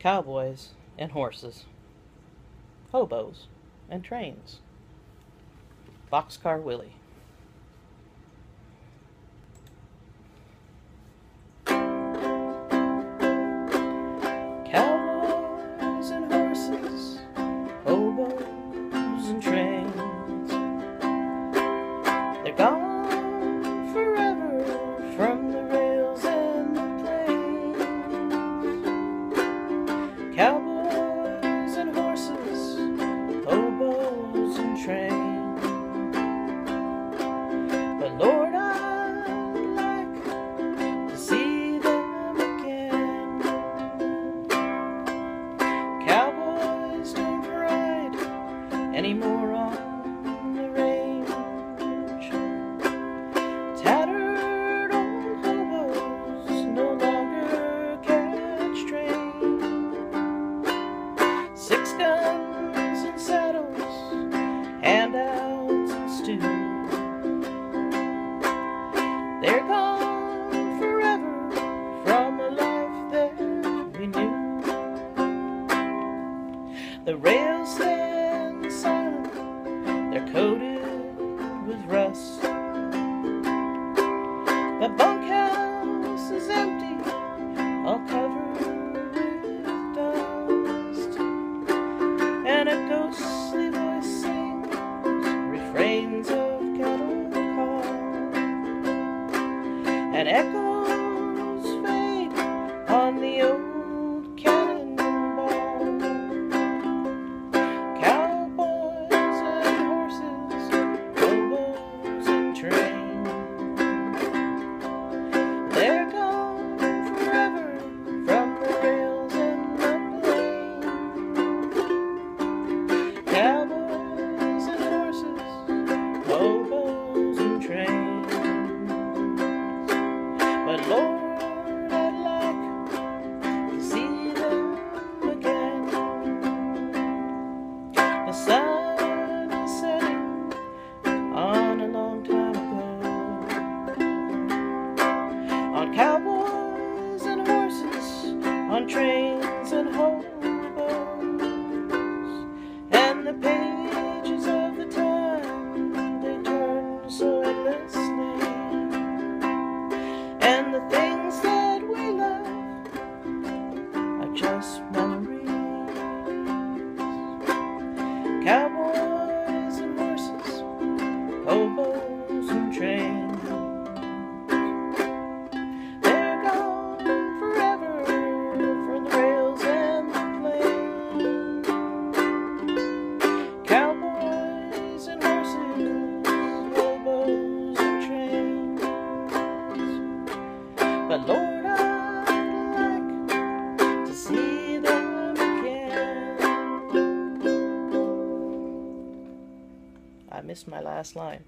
Cowboys and horses, hobos and trains. Boxcar Willie. Cowboys and horses, hobos and trains, they're gone forever from the rails and the plains. Cowboys and horses, hobos and trains, but Lord, I'd like to see them again. Cowboys don't ride anymore on the range. Tattered old hobos no longer catch trains. 6 guns and saddles, handouts and stew, they're gone forever from a life that we knew. The rails stand silent, they're coated with rust. The bunkhouse is empty, all covered with dust, and a ghostly voice sings refrains of cattle call, and echoes fade on the old cannonball. Cowboys and horses, hobos and trains, they're gone forever from the rails and the plains. Cowboys and horses, hobos and trains, but Lord, I'd like to see them again. The sun is setting on a long time ago, on cowboys and horses, on trains and hobos, and the pages of the time, they turn so endlessly, and the things that we love are just memories. Cowboys and horses, hobos and trains, they're gone forever from the rails and the plains. Cowboys and horses, hobos and trains, but Lord, I'd like to see them again. I missed my last line.